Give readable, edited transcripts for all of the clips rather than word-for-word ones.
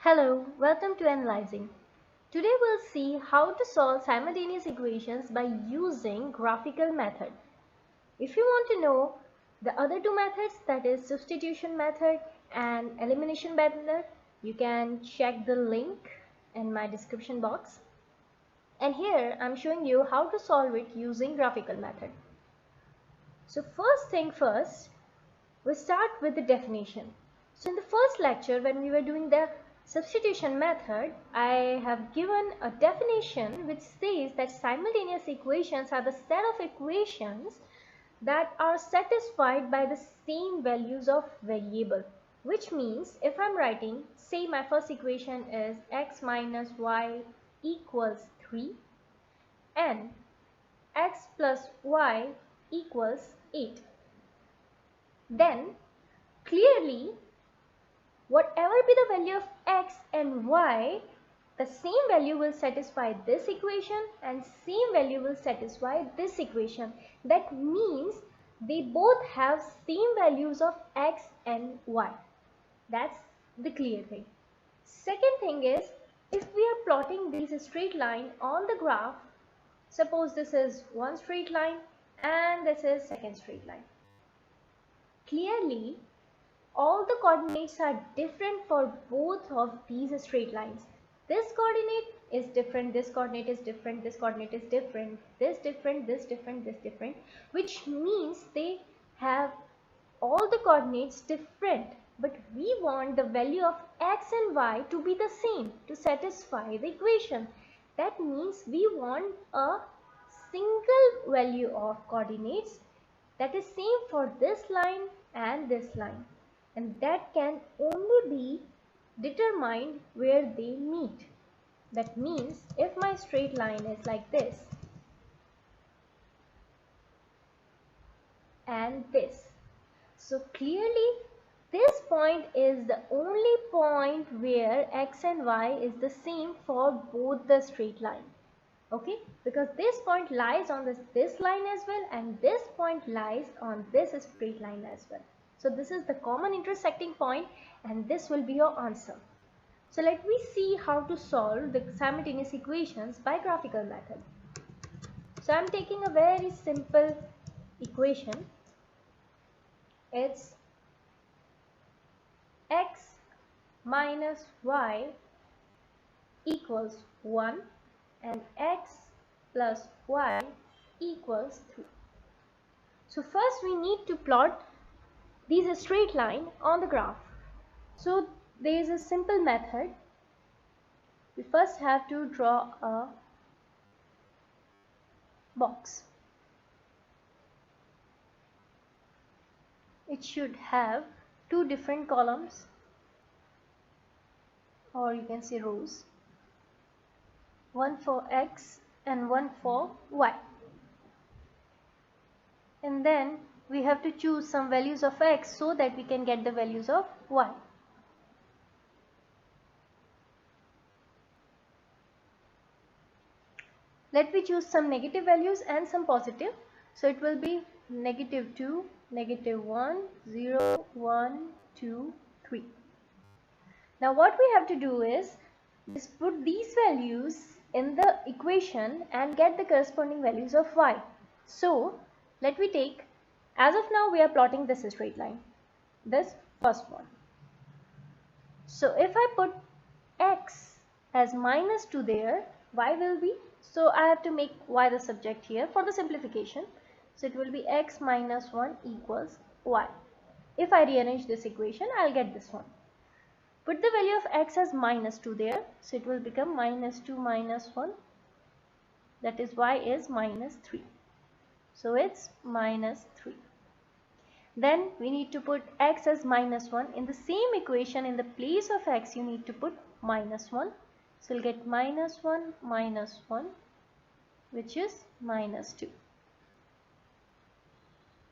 Hello, welcome to N-A-Li-ZING. Today we'll see how to solve simultaneous equations by using graphical method. If you want to know the other two methods, that is substitution method and elimination method, you can check the link in my description box. And here I'm showing you how to solve it using graphical method. So first thing first, we start with the definition. So in the first lecture when we were doing the substitution method, I have given a definition which says that simultaneous equations are the set of equations that are satisfied by the same values of variable, which means if I'm writing, say my first equation is x minus y equals 3 and x plus y equals 8, then clearly whatever be the value of x and y, the same value will satisfy this equation and same value will satisfy this equation. That means they both have same values of x and y. That's the clear thing. Second thing is, if we are plotting these straight line on the graph, suppose this is one straight line and this is second straight line. Clearly, all the coordinates are different for both of these straight lines. This coordinate is different, this coordinate is different, this coordinate is different, this different, this different, this different, which means they have all the coordinates different, but we want the value of x and y to be the same to satisfy the equation. That means we want a single value of coordinates that is same for this line and this line. And that can only be determined where they meet. That means if my straight line is like this and this, so clearly this point is the only point where x and y is the same for both the straight line. Okay, because this point lies on this line as well and this point lies on this straight line as well. So this is the common intersecting point and this will be your answer. So let me see how to solve the simultaneous equations by graphical method. So I am taking a very simple equation. It's x minus y equals 1 and x plus y equals 3. So first we need to plot these straight line on the graph. So there is a simple method. We first have to draw a box. It should have two different columns, or you can say rows, one for x and one for y. And then we have to choose some values of x so that we can get the values of y. Let me choose some negative values and some positive. So it will be -2, -1, 0, 1, 2, 3. Now what we have to do is just put these values in the equation and get the corresponding values of y. So let me take, as of now we are plotting this straight line, this first one. So if I put x as -2 there, y will be, so I have to make y the subject here for the simplification. So it will be x minus 1 equals y. If I rearrange this equation, I'll get this one. Put the value of x as -2 there, so it will become -2 minus 1, that is y is -3. So it's -3. Then we need to put x as -1. In the same equation, in the place of x, you need to put -1. So we'll get -1 minus 1, which is -2.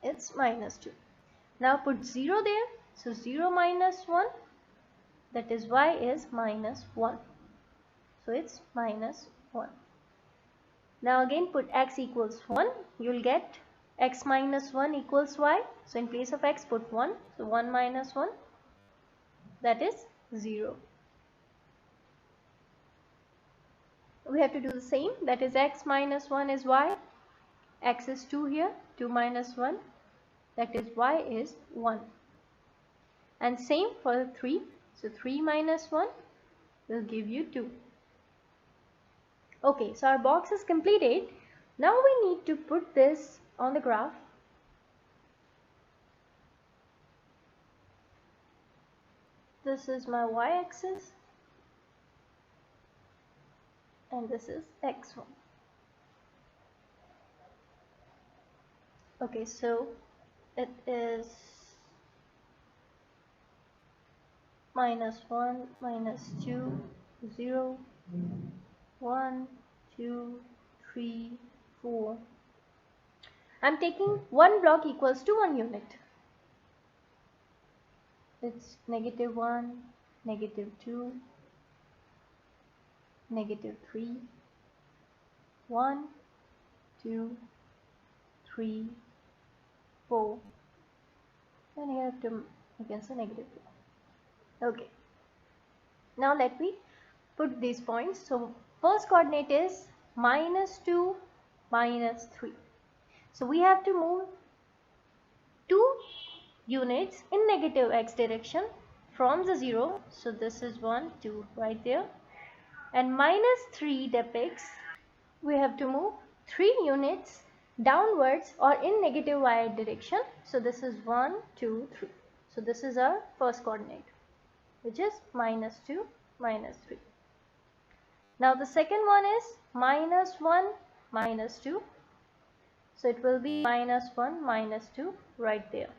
It's -2. Now put 0 there. So 0 minus 1, that is y is -1. So it's -1. Now again put x equals 1. You'll get x minus 1 equals y. So in place of x put 1. So 1 minus 1, that is 0. we have to do the same, that is x minus 1 is y, x is 2 here, 2 minus 1, that is y is 1. And same for 3, so 3 minus 1 will give you 2. Okay, so our box is completed. Now we need to put this on the graph. This is my y-axis and this is x1. Okay, so it is -1, -2, 0, 1, 2, 3, 4. I'm taking one block equals to 1 unit. It's -1, -2, -3, 1, 2, 3, 4, and here to against a -2. Okay, now let me put these points. So first coordinate is -2, -3. So we have to move 2 units in negative x direction from the 0. So this is 1, 2 right there. And -3 depicts we have to move 3 units downwards or in negative y direction. So this is 1, 2, 3. So this is our first coordinate, which is -2, -3. Now the second one is -1, -2. So it will be -1, -2 right there.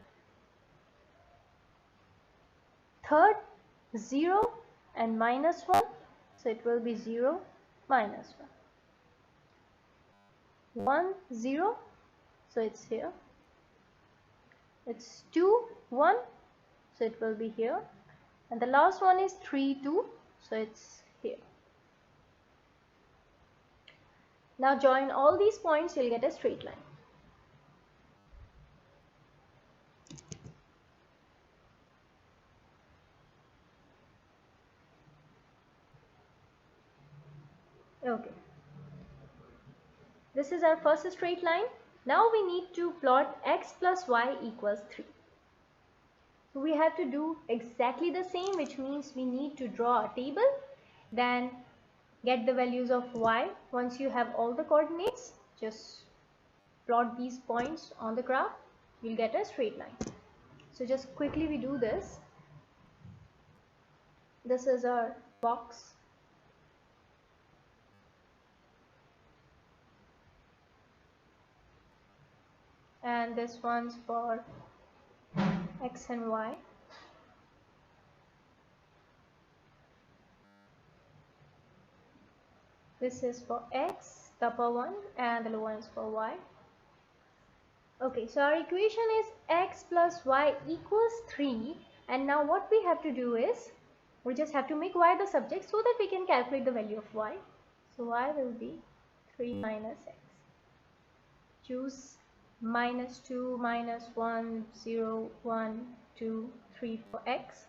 Third, 0 and -1. So it will be 0, -1. 1, 0. So it's here. It's 2, 1. So it will be here. And the last one is 3, 2. So it's here. Now join all these points, you'll get a straight line. Okay. This is our first straight line. Now we need to plot x plus y equals 3. So we have to do exactly the same, which means we need to draw a table, then get the values of y. Once you have all the coordinates, just plot these points on the graph, you'll get a straight line. So just quickly we do this. This is our box. And this one's for x and y. This is for x, the upper one, and the lower one is for y. Okay, so our equation is x plus y equals 3, and now what we have to do is we just have to make y the subject so that we can calculate the value of y. So y will be 3 minus x. Choose -2, -1, 0, 1, 2, 3 for x,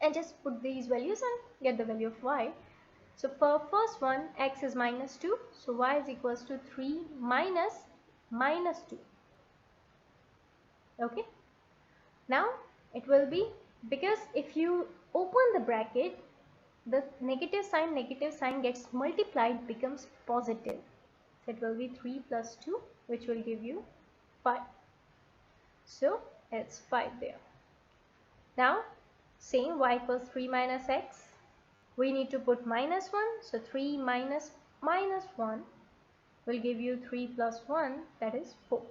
and just put these values and get the value of y. So for first one, x is -2, so y is equals to 3 minus -2. Okay, now it will be, because if you open the bracket, the negative sign gets multiplied, becomes positive. So it will be 3 plus 2, which will give you 5. So it's 5 there. Now same, y equals 3 minus x. We need to put -1. So 3 minus -1 will give you 3 plus 1, that is 4.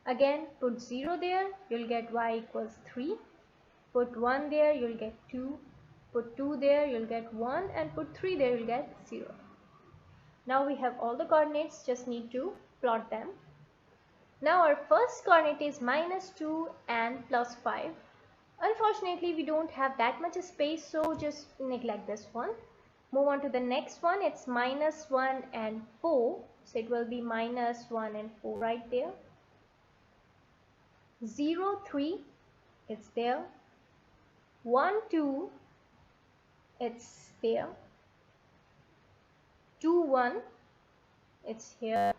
Again put 0 there, you'll get y equals 3. Put 1 there, you'll get 2. Put 2 there, you'll get 1. And put 3 there, you'll get 0. Now we have all the coordinates, just need to plot them. Now our first coordinate is -2 and +5. Unfortunately, we don't have that much space, so just neglect this one. Move on to the next one. It's -1 and 4. So it will be -1 and 4 right there. 0, 3, it's there. 1, 2, it's there. 2, 1, it's here,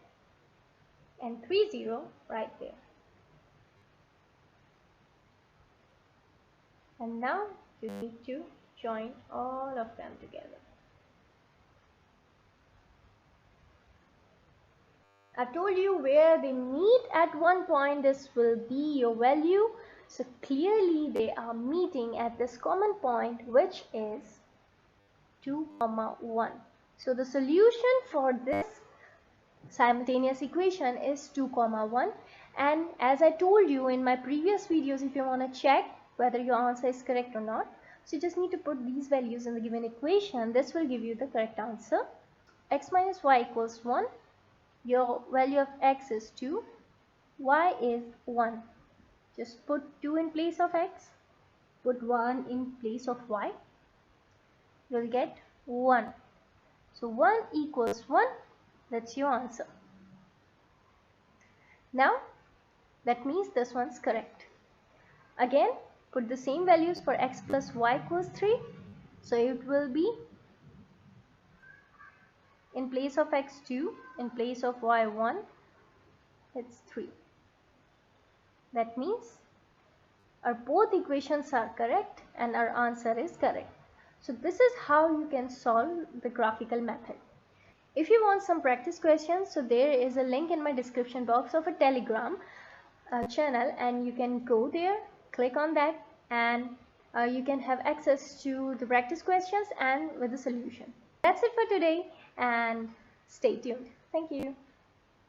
and 3, 0 right there. And now you need to join all of them together. I told you where they meet at one point, this will be your value. So clearly they are meeting at this common point, which is 2, 1. So the solution for this simultaneous equation is 2, 1. And as I told you in my previous videos, if you want to check whether your answer is correct or not, so you just need to put these values in the given equation. This will give you the correct answer. X minus y equals 1. Your value of x is 2, y is 1. Just put 2 in place of x, put 1 in place of y. You'll get 1. So 1 equals 1. That's your answer. Now that means this one's correct. Again, put the same values for x plus y equals 3. So it will be in place of x 2, in place of y 1, it's 3. That means our both equations are correct and our answer is correct. So this is how you can solve the graphical method. If you want some practice questions, so there is a link in my description box of a Telegram channel, and you can go there, click on that, and you can have access to the practice questions and with the solution. That's it for today, and stay tuned. Thank you.